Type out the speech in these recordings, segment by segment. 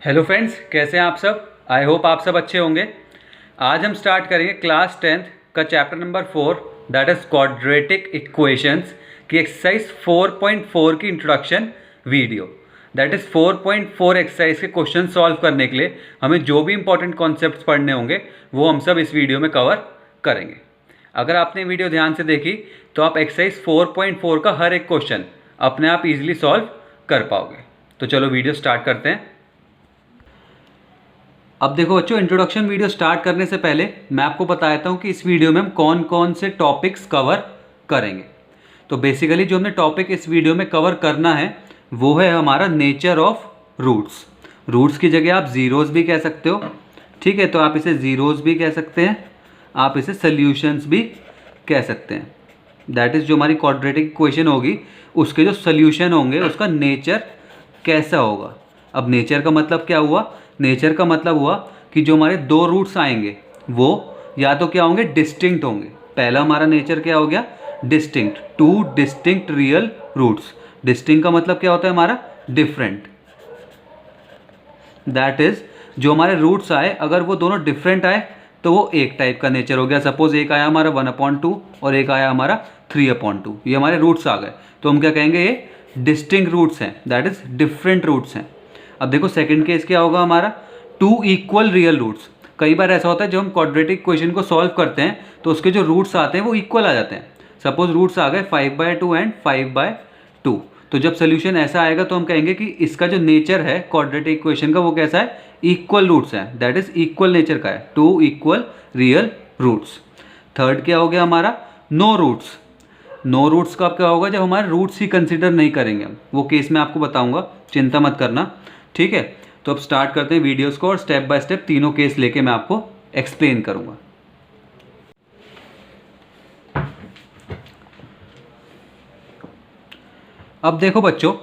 Hello friends, कैसे हैं आप सब। आई होप आप सब अच्छे होंगे। आज हम स्टार्ट करेंगे क्लास 10th का chapter number 4 that is quadratic equations की एक्सरसाइज 4.4 की introduction video. That is 4.4 exercise के क्वेश्चन सॉल्व करने के लिए हमें जो भी इंपॉर्टेंट कॉन्सेप्ट्स पढ़ने होंगे वो हम सब इस वीडियो में कवर करेंगे। अगर आपने वीडियो ध्यान से देखी तो आप एक्सरसाइज 4.4 का हर एक क्वेश्चन अपने आप इजीली सॉल्व कर पाओगे। तो चलो वीडियो स्टार्ट करते हैं। अब देखो बच्चों, इंट्रोडक्शन वीडियो स्टार्ट करने से पहले मैं आपको बता देता हूँ कि इस वीडियो में हम कौन कौन से टॉपिक्स कवर करेंगे। तो बेसिकली जो हमने टॉपिक इस वीडियो में कवर करना है वो है हमारा नेचर ऑफ रूट्स। रूट्स की जगह आप ज़ीरोज़ भी कह सकते हो, ठीक है। तो आप इसे ज़ीरोज़ भी कह सकते हैं, आप इसे सल्यूशंस भी कह सकते हैं। दैट इज़ जो हमारी क्वाड्रेटिक इक्वेशन होगी उसके जो सल्यूशन होंगे उसका नेचर कैसा होगा। अब नेचर का मतलब क्या हुआ? नेचर का मतलब हुआ कि जो हमारे दो रूट्स आएंगे वो या तो क्या होंगे, डिस्टिंक्ट होंगे। पहला हमारा नेचर क्या हो गया, distinct. Two distinct real roots. Distinct का मतलब क्या होता है हमारा, डिफरेंट। दैट इज जो हमारे रूट्स आए अगर वो दोनों डिफरेंट आए तो वो एक टाइप का नेचर हो गया। सपोज एक आया हमारा 1/2 और एक आया हमारा 3/2, ये हमारे रूट्स आ गए तो हम क्या कहेंगे, ये डिस्टिंक्ट रूट्स हैं, दैट इज डिफरेंट रूट्स हैं। अब देखो सेकंड केस क्या होगा हमारा, टू इक्वल रियल रूट्स। कई बार ऐसा होता है जब हम क्वाड्रेटिक इक्वेशन को सॉल्व करते हैं तो उसके जो रूट्स आते हैं वो इक्वल आ जाते हैं। सपोज रूट्स आ गए 5/2 एंड 5/2, तो जब सोल्यूशन ऐसा आएगा तो हम कहेंगे कि इसका जो नेचर है क्वाड्रेटिक इक्वेशन का वो कैसा है, इक्वल रूट्स है, दैट इज इक्वल नेचर का है, two equal real roots. Third क्या हो गया हमारा, नो रूट्स। नो रूट्स का क्या होगा, जब हमारे रूट्स ही कंसिडर नहीं करेंगे हम, वो केस मैं आपको बताऊंगा, चिंता मत करना, ठीक है। तो अब स्टार्ट करते हैं वीडियोस को और स्टेप बाय स्टेप तीनों केस लेके मैं आपको एक्सप्लेन करूंगा। अब देखो बच्चों,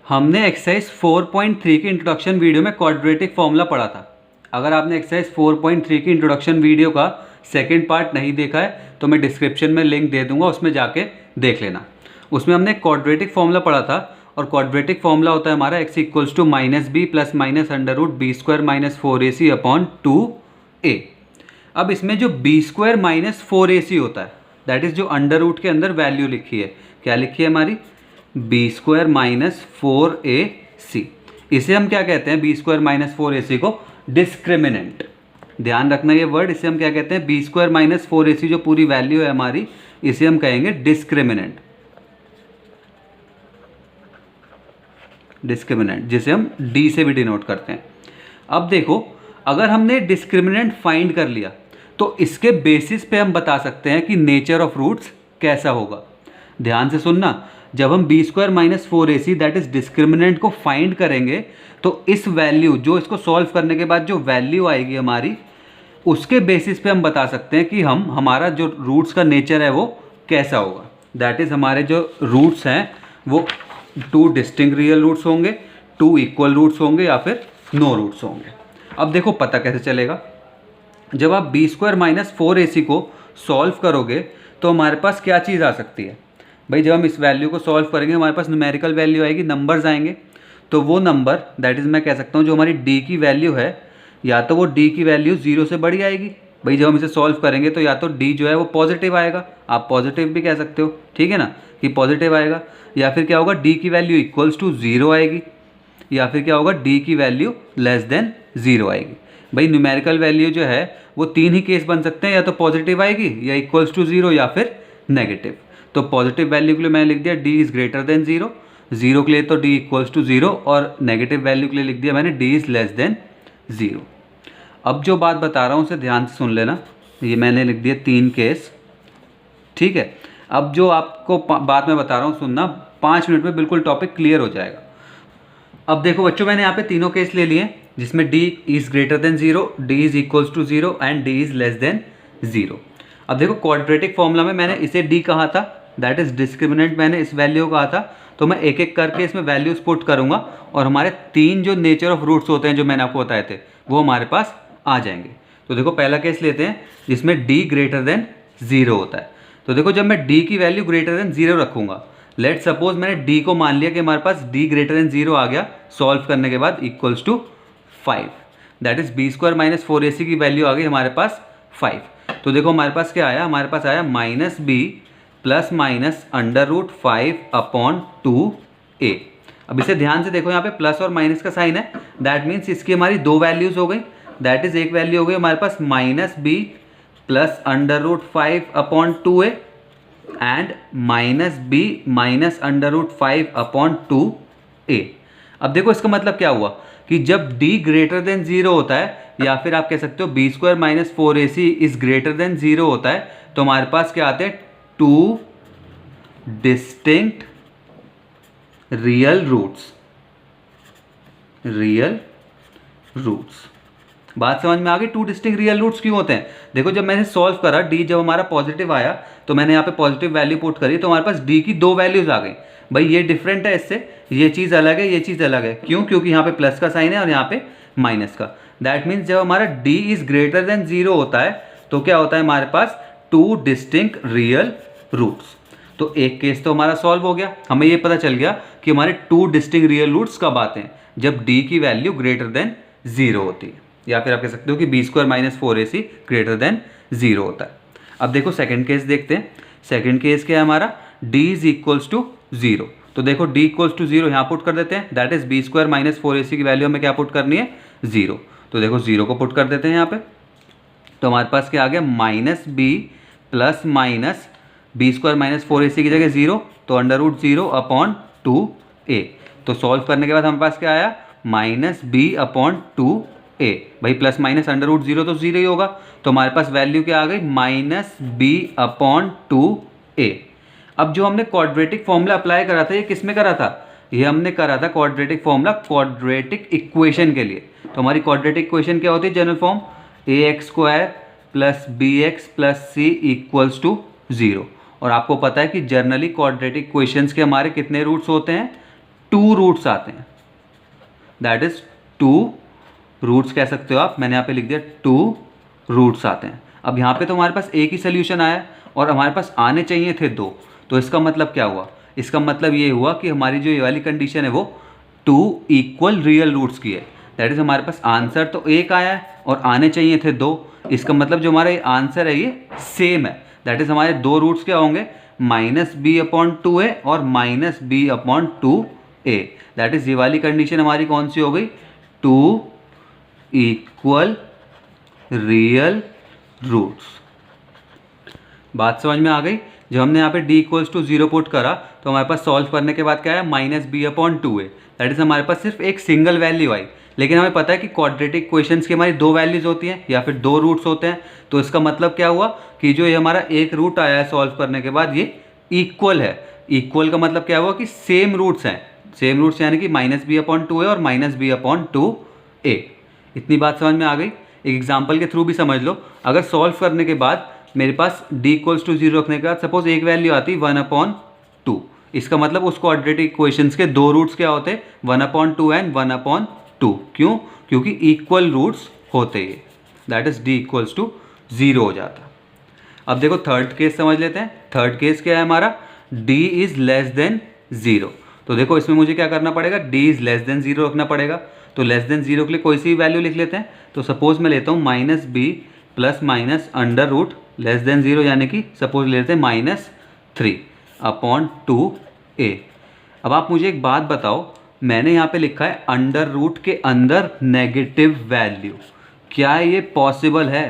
हमने एक्सरसाइज 4.3 की इंट्रोडक्शन वीडियो में क्वाड्रेटिक फॉर्मूला पढ़ा था। अगर आपने एक्सरसाइज 4.3 की इंट्रोडक्शन वीडियो का सेकेंड पार्ट नहीं देखा है तो मैं डिस्क्रिप्शन में लिंक दे दूंगा, उसमें जाके देख लेना। उसमें हमने क्वाड्रेटिक फॉर्मूला पढ़ा था और क्वाड्रेटिक फॉर्मूला होता है हमारा x equals to -b plus minus under root b square minus 4ac upon 2a। अब इसमें जो b स्क्वायर माइनस 4ac होता है दैट इज जो अंडर रूट के अंदर वैल्यू लिखी है, क्या लिखी है हमारी, बी स्क्वायर माइनस 4ac। इसे हम क्या कहते हैं, बी स्क्वायर माइनस 4ac को डिस्क्रिमिनेंट। ध्यान रखना ये वर्ड, इसे हम क्या कहते हैं, बी स्क्वायर माइनस 4ac जो पूरी वैल्यू है हमारी, इसे हम कहेंगे डिस्क्रिमिनेंट। डिस्क्रिमिनेंट जिसे हम डी से भी डिनोट करते हैं। अब देखो, अगर हमने डिस्क्रिमिनेंट फाइंड कर लिया तो इसके बेसिस पे हम बता सकते हैं कि नेचर ऑफ रूट्स कैसा होगा। ध्यान से सुनना, जब हम b square minus 4ac that is discriminant को फाइंड करेंगे तो इस वैल्यू, जो इसको सॉल्व करने के बाद जो वैल्यू आएगी हमारी, उसके बेसिस पे हम बता सकते हैं कि हमारा जो रूट्स का नेचर है वो कैसा होगा। दैट इज हमारे जो रूट्स हैं वो टू डिस्टिंक्ट रियल रूट्स होंगे, टू इक्वल रूट्स होंगे या फिर नो रूट्स होंगे। अब देखो पता कैसे चलेगा, जब आप बी स्क्वायर माइनस 4ac को सॉल्व करोगे तो हमारे पास क्या चीज़ आ सकती है भाई। जब हम इस वैल्यू को सॉल्व करेंगे हमारे पास न्यूमेरिकल वैल्यू आएगी, नंबर्स आएंगे। तो वो नंबर दैट इज़ मैं कह सकता हूँ जो हमारी d की वैल्यू है, या तो वो d की वैल्यू 0 से बड़ी आएगी भाई। जब हम इसे सॉल्व करेंगे तो या तो d जो है वो पॉजिटिव आएगा, आप पॉजिटिव भी कह सकते हो, ठीक है ना, कि पॉजिटिव आएगा। या फिर क्या होगा, d की वैल्यू इक्वल्स टू 0 आएगी, या फिर क्या होगा, d की वैल्यू लेस देन 0 आएगी। भाई न्यूमेरिकल वैल्यू जो है वो तीन ही केस बन सकते हैं, या तो पॉजिटिव आएगी या इक्वल्स टू 0 या फिर नेगेटिव। तो पॉजिटिव वैल्यू के लिए मैंने लिख दिया d इज़ ग्रेटर देन 0, 0 के लिए तो d इक्वल्स टू 0, और नेगेटिव वैल्यू के लिए लिख दिया मैंने d इज़ लेस देन 0। अब जो बात बता रहा हूँ उसे ध्यान से सुन लेना, ये मैंने लिख दिया तीन केस, ठीक है। अब जो आपको बात मैं बता रहा हूँ सुनना, 5 मिनट में बिल्कुल टॉपिक क्लियर हो जाएगा। अब देखो बच्चों, मैंने यहाँ पे तीनों केस ले लिए जिसमें d is greater than 0, d is equals to 0 and d is less than 0। अब देखो क्वाड्रेटिक फॉर्मूला में मैंने इसे d कहा था, दैट इज़ डिस्क्रिमिनेंट मैंने इस वैल्यू कहा था। तो मैं एक एक करके इसमें वैल्यूज पुट करूँगा और हमारे तीन जो नेचर ऑफ रूट्स होते हैं जो मैंने आपको बताए थे वो हमारे पास आ जाएंगे। तो देखो पहला केस लेते हैं जिसमें d ग्रेटर देन 0 होता है। तो देखो जब मैं d की वैल्यू ग्रेटर देन 0 रखूँगा, लेट सपोज मैंने d को मान लिया कि हमारे पास d ग्रेटर देन 0 आ गया सॉल्व करने के बाद equals to 5, that is b square minus 4ac की वैल्यू आ गई हमारे पास 5। तो देखो हमारे पास क्या आया, हमारे पास आया minus b plus minus under root 5 upon 2a। अब इसे ध्यान से देखो, यहाँ पे प्लस और माइनस का साइन है, दैट मीन्स इसकी हमारी दो वैल्यूज हो गई, दैट इज एक वैल्यू हो गई हमारे पास minus b plus under root 5 upon 2a and minus b minus under root 5 upon 2a। अब देखो इसका मतलब क्या हुआ कि जब d ग्रेटर देन 0 होता है, या फिर आप कह सकते हो b square minus 4ac is greater than 0 होता है, तो हमारे पास क्या आते हैं, टू डिस्टिंक्ट रियल रूट्स। बात समझ में आ गई, टू डिस्टिंक्ट रियल रूट्स क्यों होते हैं। देखो जब मैंने सॉल्व करा, d जब हमारा पॉजिटिव आया तो मैंने यहाँ पे पॉजिटिव वैल्यू पुट करी, तो हमारे पास d की दो वैल्यूज आ गई। भाई ये डिफरेंट है इससे, ये चीज़ अलग है, ये चीज़ अलग है, क्यों, क्योंकि यहाँ पे प्लस का साइन है और यहाँ पे माइनस का। दैट मीन्स जब हमारा d इज ग्रेटर देन 0 होता है तो क्या होता है हमारे पास, टू डिस्टिंक्ट रियल रूट्स। तो एक केस तो हमारा सॉल्व हो गया, हमें ये पता चल गया कि हमारे टू डिस्टिंक्ट रियल रूट्स कब आते हैं, जब d की वैल्यू ग्रेटर देन 0 होती है, या फिर आप कह सकते हो कि b square minus 4ac greater than 0 होता है। अब देखो सेकंड केस देखते हैं। सेकंड केस क्या है हमारा, d इज इक्वल्स टू 0। तो देखो d इक्वल्स टू 0 यहाँ पुट कर देते हैं, that is b square minus 4ac की वैल्यू हमें क्या पुट करनी है, 0। तो देखो 0 को पुट कर देते हैं यहाँ पे, तो हमारे पास क्या आ गया, minus b plus minus b square minus 4ac की जगह 0, तो अंडर रूट 0 अपॉन 2a। तो सॉल्व करने के बाद हमारे पास क्या आया, माइनस बी अपॉन 2a। भाई प्लस माइनस अंडर रूट 0 तो 0 ही होगा, तो हमारे पास वैल्यू क्या आ गई, माइनस बी अपॉन 2a। अब जो हमने क्वाड्रेटिक फॉर्मूला अप्लाई करा था, ये किस में करा था, ये हमने करा था क्वाड्रेटिक फॉर्मूला क्वाड्रेटिक इक्वेशन के लिए। तो हमारी क्वाड्रेटिक इक्वेशन क्या होती है, general form ax square plus bx plus c equals to 0। और आपको पता है कि जनरली क्वाड्रेटिक इक्वेशंस के हमारे कितने रूट्स होते हैं, 2 रूट्स आते हैं, दैट इज 2 रूट्स कह सकते हो आप, मैंने यहाँ पे लिख दिया 2 रूट्स आते हैं। अब यहाँ पे तो हमारे पास एक ही सोल्यूशन आया और हमारे पास आने चाहिए थे 2, तो इसका मतलब क्या हुआ, इसका मतलब ये हुआ कि हमारी जो ये वाली कंडीशन है वो 2 इक्वल रियल रूट्स की है, दैट इज हमारे पास आंसर तो एक आया है और आने चाहिए थे 2। इसका मतलब जो हमारा ये आंसर है ये सेम है, दैट इज हमारे दो रूट्स क्या होंगे, माइनस बी अपॉन 2a और minus b upon 2a। That is ये वाली कंडीशन हमारी कौन सी हो गई, 2 इक्वल रियल रूट्स। बात समझ में आ गई। जब हमने यहाँ पे d इक्वल्स टू 0 पुट करा तो हमारे पास सॉल्व करने के बाद क्या है, minus b upon 2a। That is हमारे पास सिर्फ एक सिंगल वैल्यू आई, लेकिन हमें पता है कि क्वाड्रेटिक इक्वेशंस की हमारी दो वैल्यूज होती हैं या फिर 2 रूट्स होते हैं। तो इसका मतलब क्या हुआ कि जो ये हमारा एक रूट आया है सॉल्व करने के बाद, ये इक्वल है। इक्वल का मतलब क्या हुआ कि सेम रूट्स हैं, सेम रूट्स यानी कि माइनस बी अपॉन 2a और माइनस बी अपॉन 2a। इतनी बात समझ में आ गई। एक एग्जाम्पल के थ्रू भी समझ लो, अगर सॉल्व करने के बाद मेरे पास d इक्वल्स टू 0 रखने के बाद सपोज एक वैल्यू आती 1/2, इसका मतलब उस क्वाड्रेटिक इक्वेशंस के दो रूट्स क्या होते, 1/2 एंड 1/2। क्यों, क्योंकि इक्वल रूट्स होते हैं, that is d equals to 0 हो जाता। अब देखो थर्ड केस समझ लेते हैं। थर्ड केस क्या है हमारा, d इज लेस देन 0। तो देखो इसमें मुझे क्या करना पड़ेगा, d इज लेस देन 0 रखना पड़ेगा। तो लेस देन 0 के लिए कोई सी वैल्यू लिख लेते हैं। तो सपोज मैं लेता हूँ minus b plus minus under root less than 0, यानी कि सपोज लेते हैं -3 अपॉन 2a। अब आप मुझे एक बात बताओ, मैंने यहाँ पे लिखा है अंडर रूट के अंदर नेगेटिव वैल्यू, क्या ये पॉसिबल है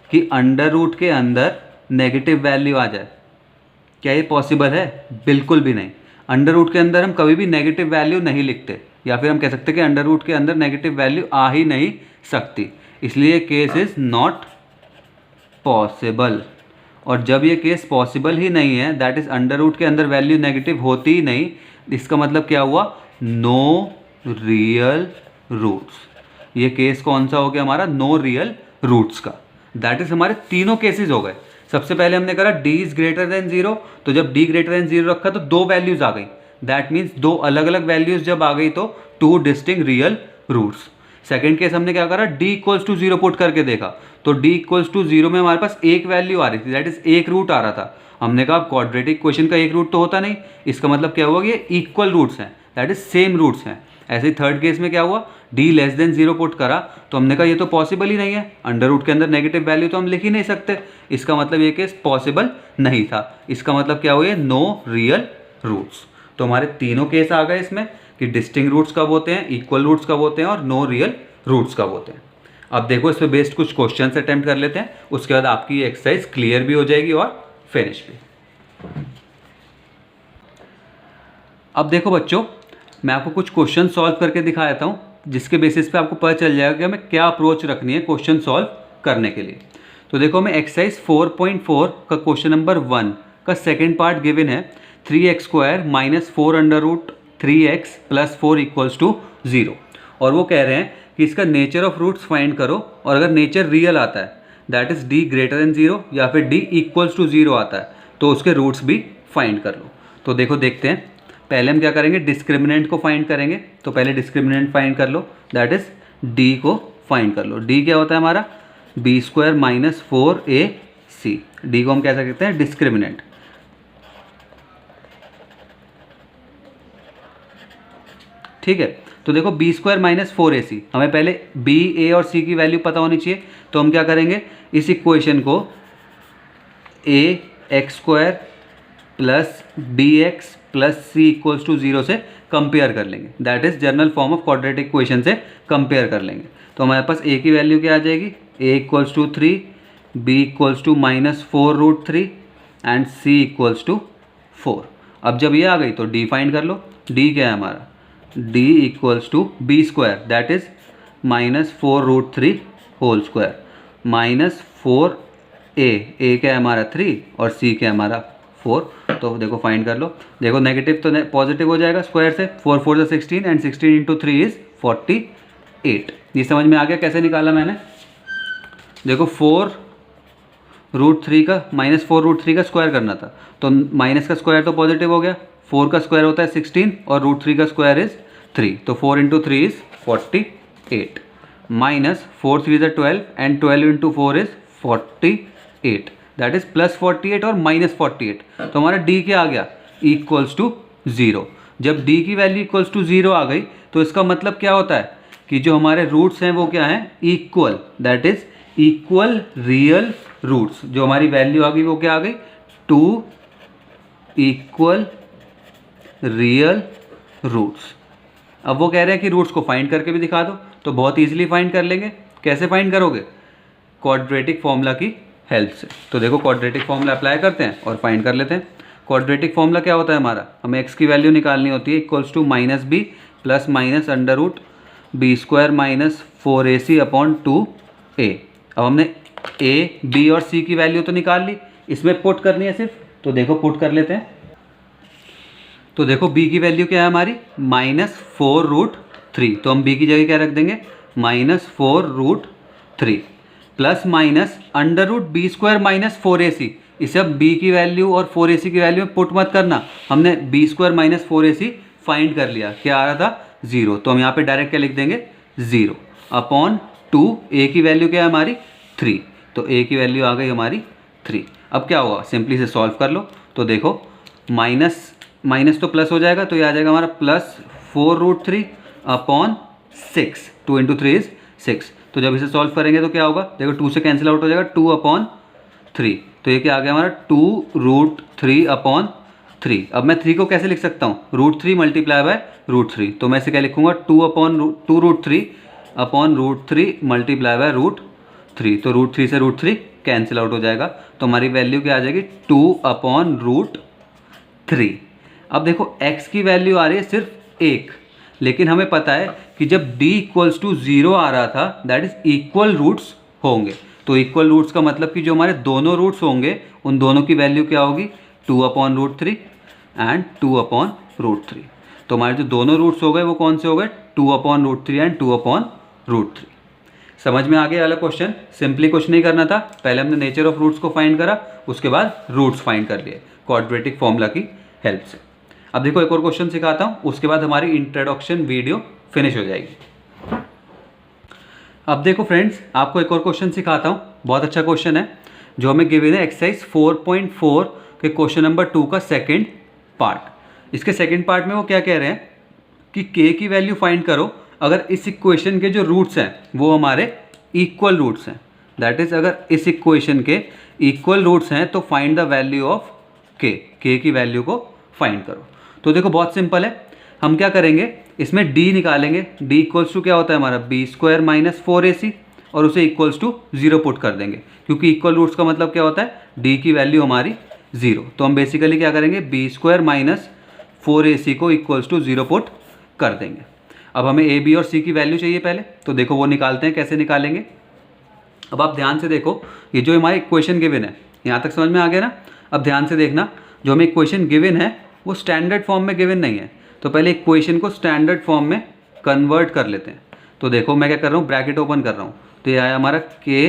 कि अंडर रूट के अंदर नेगेटिव वैल्यू आ जाए? क्या ये पॉसिबल है? बिल्कुल भी नहीं। अंडर रूट के अंदर हम कभी भी नेगेटिव वैल्यू नहीं लिखते, या फिर हम कह सकते हैं कि अंडर रूट के अंदर नेगेटिव वैल्यू आ ही नहीं सकती, इसलिए केस इज नॉट पॉसिबल। और जब ये केस पॉसिबल ही नहीं है, दैट इज अंडर रूट के अंदर वैल्यू नेगेटिव होती ही नहीं, इसका मतलब क्या हुआ, नो रियल रूट्स। ये केस कौन सा हो गया हमारा, नो रियल रूट्स का। दैट इज हमारे तीनों केसेस हो गए। सबसे पहले हमने करा d इज ग्रेटर देन 0, तो जब d ग्रेटर देन 0 रखा तो दो वैल्यूज आ गई, दैट मीन्स दो अलग अलग वैल्यूज जब आ गई तो two distinct real roots. Second case हमने क्या करा, d इक्वल्स टू 0 पुट करके देखा, तो d इक्वल्स टू 0 में हमारे पास एक वैल्यू आ रही थी, दैट इज एक रूट आ रहा था। हमने कहा क्वाड्रेटिक इक्वेशन का एक रूट तो होता नहीं, इसका मतलब क्या हुआ कि ये इक्वल रूट्स हैं, दैट इज सेम रूट्स हैं। ऐसे ही थर्ड केस में क्या हुआ, d लेस देन 0 पुट करा तो हमने कहा ये तो पॉसिबल ही नहीं है, अंडर रूट के अंदर नेगेटिव वैल्यू तो हम लिख ही नहीं सकते, इसका मतलब ये केस पॉसिबल नहीं था। इसका मतलब क्या हुआ, नो रियल रूट्स। तो हमारे तीनों केस आ गए इसमें कि डिस्टिंक्ट रूट्स कब होते हैं, इक्वल रूट्स कब होते हैं और नो रियल रूट्स कब होते हैं। अब देखो इस पर बेस्ड कुछ क्वेश्चन अटेम्प्ट कर लेते हैं, उसके बाद आपकी ये एक्सरसाइज क्लियर भी हो जाएगी और फिनिश भी। अब देखो बच्चों, मैं आपको कुछ क्वेश्चन सॉल्व करके दिखा देता हूँ, जिसके बेसिस पे आपको पता चल जाएगा कि हमें क्या अप्रोच रखनी है क्वेश्चन सॉल्व करने के लिए। तो देखो हमें एक्सरसाइज 4.4 का क्वेश्चन नंबर 1 का सेकेंड पार्ट गिवन है, 3x² minus 4 under root 3x plus 4 equals to 0, और वो कह रहे हैं कि इसका नेचर ऑफ रूट्स फाइंड करो, और अगर नेचर रियल आता है that is d greater than 0 या फिर d इक्वल्स टू 0 आता है तो उसके रूट्स भी फाइंड कर लो। तो देखो देखते हैं, पहले हम क्या करेंगे, डिस्क्रिमिनेंट को फाइंड करेंगे। तो पहले डिस्क्रिमिनेंट फाइंड कर लो, दैट इज d को फाइंड कर लो। d क्या होता है हमारा, b² माइनस 4ac। d को हम कैसे कहते हैं, डिस्क्रिमिनेंट। ठीक है, तो देखो b² माइनस 4ac, हमें पहले b, a और c की वैल्यू पता होनी चाहिए। तो हम क्या करेंगे, इस इक्वेशन को ax² plus bx plus c equals to 0 से कंपेयर कर लेंगे, that is general form of quadratic equation से कंपेयर कर लेंगे। तो हमारे पास a की वैल्यू क्या आ जाएगी, a equals to 3, b equals to minus 4 root 3 and c equals to 4। अब जब ये आ गई तो d फाइंड कर लो। d क्या है हमारा, d equals to b² that is minus 4 root 3 whole square minus 4a क्या है हमारा 3 और c क्या है हमारा 4। तो देखो फाइंड कर लो, देखो नेगेटिव तो पॉजिटिव हो जाएगा स्क्वायर से, 4 4 से 16 एंड 16 इंटू 3 इज 48। ये समझ में आ गया कैसे निकाला मैंने। देखो 4 रूट 3 का माइनस 4 रूट 3 का स्क्वायर करना था, तो माइनस का स्क्वायर तो पॉजिटिव हो गया, 4 का स्क्वायर होता है 16 और रूट 3 का स्क्वायर इज 3, तो 4 into 3 is 48 minus 4 3 is 12 and 12 into 4 is 48, that is plus 48 और माइनस 48। तो हमारा d क्या आ गया, इक्वल्स टू 0। जब d की वैल्यू इक्वल्स टू 0 आ गई तो इसका मतलब क्या होता है कि जो हमारे रूट्स हैं वो क्या हैं, equal, that is equal real roots. जो हमारी वैल्यू आ गई वो क्या आ गई, 2 इक्वल रियल रूट्स। अब वो कह रहे हैं कि रूट्स को फाइंड करके भी दिखा दो, तो बहुत ईजिली फाइंड कर लेंगे। कैसे फाइंड करोगे, क्वाड्रेटिक फॉर्मूला की हेल्प से। तो देखो क्वाड्रेटिक फॉर्मूला अप्लाई करते हैं और फाइंड कर लेते हैं। क्वाड्रेटिक फॉर्मूला क्या होता है हमारा, हमें x की वैल्यू निकालनी होती है, equals to minus b plus minus under root b² minus 4ac upon 2a। अब हमने a, b और c की वैल्यू तो निकाल ली, इसमें पुट करनी है सिर्फ, तो देखो पुट कर लेते हैं। तो देखो b की वैल्यू क्या है हमारी, माइनस 4 रूट 3, तो हम b की जगह क्या रख देंगे, minus 4 root 3 plus minus under root b² minus 4ac। इसे अब b की वैल्यू और 4ac की वैल्यू में पुट मत करना, हमने b² माइनस 4ac फाइंड कर लिया, क्या आ रहा था 0, तो हम यहाँ पे डायरेक्ट क्या लिख देंगे 0 अपॉन 2, a की वैल्यू क्या है हमारी 3, तो a की वैल्यू आ गई हमारी 3। अब क्या होगा, सिंपली से सॉल्व कर लो। तो देखो माइनस माइनस तो प्लस हो जाएगा, तो ये आ जाएगा हमारा plus 4 root 3 upon 6, 2 into 3 is 6। तो जब इसे सॉल्व करेंगे तो क्या होगा, देखो 2 से कैंसिल आउट हो जाएगा, 2 अपॉन 3, तो ये क्या आ गया हमारा 2 रूट 3 अपॉन 3। अब मैं 3 को कैसे लिख सकता हूँ, रूट 3 मल्टीप्लाई बाय रूट 3, तो मैं इसे क्या लिखूंगा 2 root 3 upon root 3 multiply by root 3, तो रूट 3 से रूट 3 कैंसिल आउट हो जाएगा, तो हमारी वैल्यू क्या आ जाएगी 2 अपॉन रूट 3। अब देखो x की वैल्यू आ रही है सिर्फ 1, लेकिन हमें पता है कि जब d इक्वल्स टू 0 आ रहा था दैट इज इक्वल रूट्स होंगे। तो इक्वल रूट्स का मतलब कि जो हमारे दोनों रूट्स होंगे उन दोनों की वैल्यू क्या होगी, 2 upon root 3 and 2 upon root 3। तो हमारे जो दोनों रूट्स हो गए वो कौन से हो गए, 2 upon root 3 and 2 upon root 3। समझ में आ गया वाला क्वेश्चन। सिंपली कुछ नहीं करना था, पहले हमने नेचर ऑफ रूट्स को फाइंड करा, उसके बाद रूट्स फाइंड कर लिए क्वाड्रेटिक फॉर्मूला की हेल्प से। अब देखो एक और क्वेश्चन सिखाता हूँ, उसके बाद हमारी इंट्रोडक्शन वीडियो फिनिश हो जाएगी। अब देखो फ्रेंड्स, आपको एक और क्वेश्चन सिखाता हूँ, बहुत अच्छा क्वेश्चन है जो हमें गिवन है एक्सरसाइज 4.4 के क्वेश्चन नंबर 2 का सेकंड पार्ट। इसके सेकंड पार्ट में वो क्या कह रहे हैं कि k की वैल्यू फाइंड करो अगर इस इक्वेशन के जो रूट्स हैं वो हमारे इक्वल रूट्स हैं। दैट इज अगर इस इक्वेशन के इक्वल रूट्स हैं तो find the value of k की वैल्यू को फाइंड करो। तो देखो बहुत सिंपल है, हम क्या करेंगे इसमें d निकालेंगे। d इक्वल्स टू क्या होता है हमारा बी स्क्वायर माइनस 4ac और उसे इक्वल्स टू 0 पुट कर देंगे क्योंकि इक्वल रूट्स का मतलब क्या होता है d की वैल्यू हमारी 0। तो हम बेसिकली क्या करेंगे बी स्क्वायर माइनस 4ac को इक्वल्स टू 0 पुट कर देंगे। अब हमें a b और c की वैल्यू चाहिए पहले, तो देखो वो निकालते हैं। कैसे निकालेंगे, अब आप ध्यान से देखो, ये जो हमारी इक्वेशन गिवन है यहाँ तक समझ में आ गया ना। अब ध्यान से देखना, जो हमें इक्वेशन गिवन है वो स्टैंडर्ड फॉर्म में गिवन नहीं है, तो पहले इक्वेशन को स्टैंडर्ड फॉर्म में कन्वर्ट कर लेते हैं। तो देखो मैं क्या कर रहा हूँ, ब्रैकेट ओपन कर रहा हूँ, तो ये आया हमारा k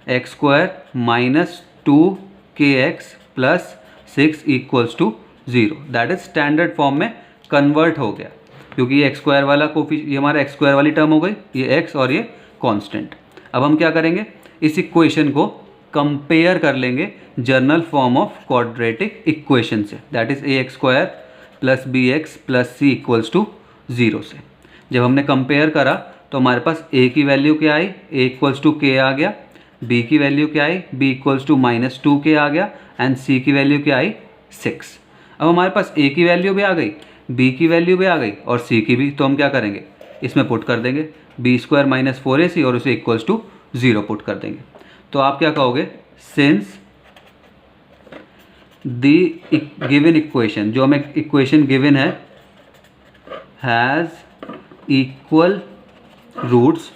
x square minus 2kx plus 6 equals to 0। That is standard form में कन्वर्ट हो गया क्योंकि ये एक्स स्क्वायर वाला ये हमारा एक्स स्क्वायर वाली टर्म हो गई, ये एक्स और ये कांस्टेंट। अब हम क्या करेंगे, इस इक्वेशन को कंपेयर कर लेंगे general form of quadratic equation से। That is a x square plus b x plus c equals to 0 से। जब हमने कंपेयर करा तो हमारे पास a की वैल्यू क्या आई, a इक्वल्स टू के आ गया, b की वैल्यू क्या आई, b equals to minus 2k आ गया एंड c की वैल्यू क्या आई 6। अब हमारे पास a की वैल्यू भी आ गई, b की वैल्यू भी आ गई और c की भी, तो हम क्या करेंगे इसमें पुट कर देंगे बी स्क्वायर माइनस 4ac और उसे इक्वल्स टू 0 पुट कर देंगे। तो आप क्या कहोगे, सिंस द गिवन इक्वेशन, जो हमें इक्वेशन गिवन है हैज़ इक्वल रूट्स,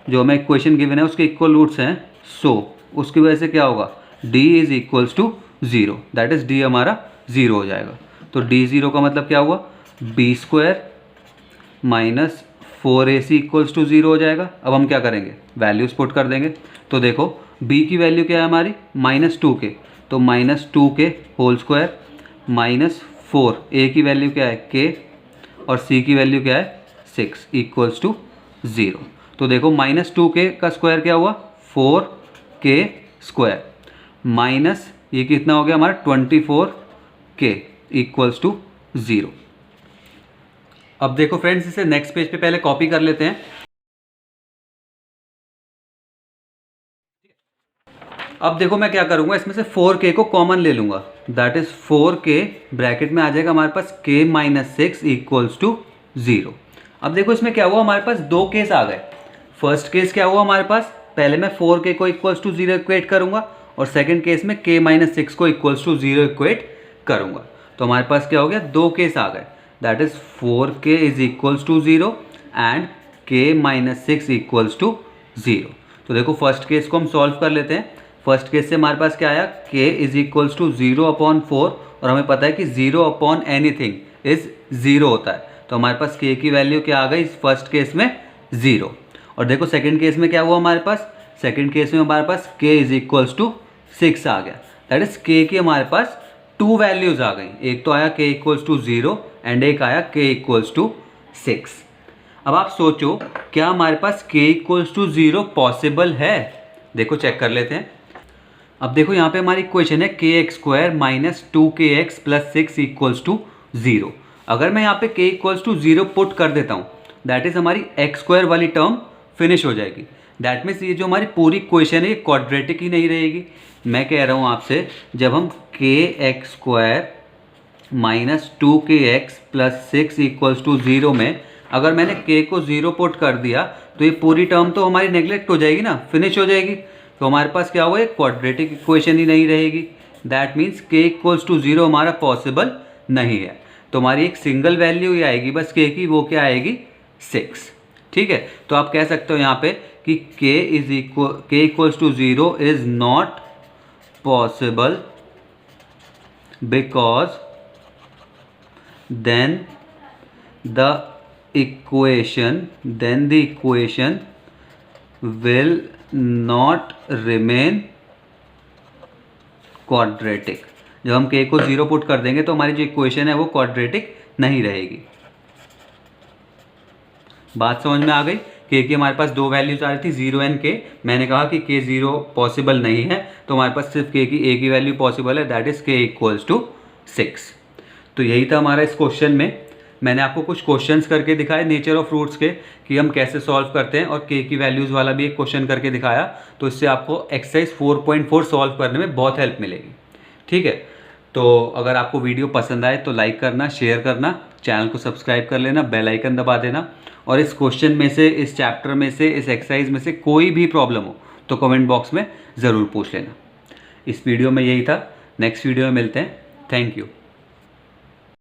जो हमें इक्वेशन गिवन है उसके इक्वल रूट्स हैं, सो उसकी वजह से क्या होगा d is equals to 0। That is d हमारा 0 हो जाएगा। तो d 0 का मतलब क्या हुआ, b square minus 4ac equals to 0 हो जाएगा। अब हम क्या करेंगे, वैल्यूज पुट कर देंगे। तो देखो b की वैल्यू क्या है हमारी माइनस 2k, तो minus 2k whole square minus 4, a की वैल्यू क्या है k और c की वैल्यू क्या है 6 इक्वल्स टू 0। तो देखो माइनस 2k का स्क्वायर क्या हुआ 4k स्क्वायर माइनस ये कितना हो गया हमारा 24k इक्वल्स टू 0। अब देखो फ्रेंड्स, इसे नेक्स्ट पेज पे पहले कॉपी कर लेते हैं। अब देखो मैं क्या करूंगा, इसमें से 4k को कॉमन ले लूंगा। दैट इज 4k ब्रैकेट में आ जाएगा हमारे पास k माइनस 6 इक्वल्स टू 0। अब देखो इसमें क्या हुआ, हमारे पास दो केस आ गए। फर्स्ट केस क्या हुआ हमारे पास, पहले मैं 4k को इक्वल्स टू 0 इक्वेट करूंगा और सेकंड केस में k माइनस 6 को इक्वल्स टू 0 इक्वेट करूंगा। तो हमारे पास क्या हो गया, दो केस आ गए। That is 4k is equals to 0 and k minus 6 equals to 0। तो देखो फर्स्ट केस को हम सॉल्व कर लेते हैं। फर्स्ट केस से हमारे पास क्या आया, k is equals to 0 upon 4 और हमें पता है कि 0 अपॉन एनीथिंग इज 0 होता है। तो हमारे पास k की वैल्यू क्या आ गई फर्स्ट केस में 0। और देखो सेकंड केस में क्या हुआ हमारे पास, सेकंड केस में हमारे पास k इज इक्वल्स टू 6 आ गया। दैट इज k की हमारे पास टू वैल्यूज आ गई, एक तो आया k इक्वल्स टू 0 एंड एक आया k इक्वल्स टू 6। अब आप सोचो क्या हमारे पास k इक्वल्स टू 0 पॉसिबल है, देखो चेक कर लेते हैं। अब देखो यहाँ पे हमारी इक्वेशन है k x square minus 2kx plus 6 equals to 0। अगर मैं यहाँ पे k इक्वल्स टू 0 पुट कर देता हूँ, दैट इज हमारी एक्स स्क्वायर वाली टर्म फिनिश हो जाएगी। दैट मीन्स ये जो हमारी पूरी इक्वेशन है ये क्वाड्रेटिक ही नहीं रहेगी। मैं कह रहा हूँ आपसे, जब हम k x square minus 2kx plus 6 equals to 0 में अगर मैंने k को 0 पुट कर दिया तो ये पूरी टर्म तो हमारी नेग्लेक्ट हो जाएगी ना, फिनिश हो जाएगी। तो हमारे पास क्या हुआ, एक क्वाड्रेटिक इक्वेशन ही नहीं रहेगी। That means k equals to 0 हमारा पॉसिबल नहीं है। तो हमारी एक सिंगल वैल्यू ही आएगी बस k की, वो क्या आएगी 6। ठीक है, तो आप कह सकते हो यहाँ पे कि k equals to 0 is not possible because then the equation will not remain quadratic। जब हम k को 0 पुट कर देंगे तो हमारी जो इक्वेशन है वो क्वाड्रेटिक नहीं रहेगी। बात समझ में आ गई। k की हमारे पास दो वैल्यूज आ रही थी 0 एंड k। मैंने कहा कि k 0 पॉसिबल नहीं है, तो हमारे पास सिर्फ k की a की वैल्यू पॉसिबल है, that is k equals to 6। तो यही था हमारा इस क्वेश्चन में। मैंने आपको कुछ क्वेश्चंस करके दिखाए नेचर ऑफ फ्रूट्स के कि हम कैसे सॉल्व करते हैं, और के की वैल्यूज़ वाला भी एक क्वेश्चन करके दिखाया। तो इससे आपको एक्सरसाइज 4.4 सॉल्व करने में बहुत हेल्प मिलेगी। ठीक है, तो अगर आपको वीडियो पसंद आए तो लाइक करना, शेयर करना, चैनल को सब्सक्राइब कर लेना, बेल आइकन दबा देना। और इस क्वेश्चन में से, इस चैप्टर में से, इस एक्सरसाइज में से कोई भी प्रॉब्लम हो तो कमेंट बॉक्स में ज़रूर पूछ लेना। इस वीडियो में यही था, नेक्स्ट वीडियो में मिलते हैं। Thank you.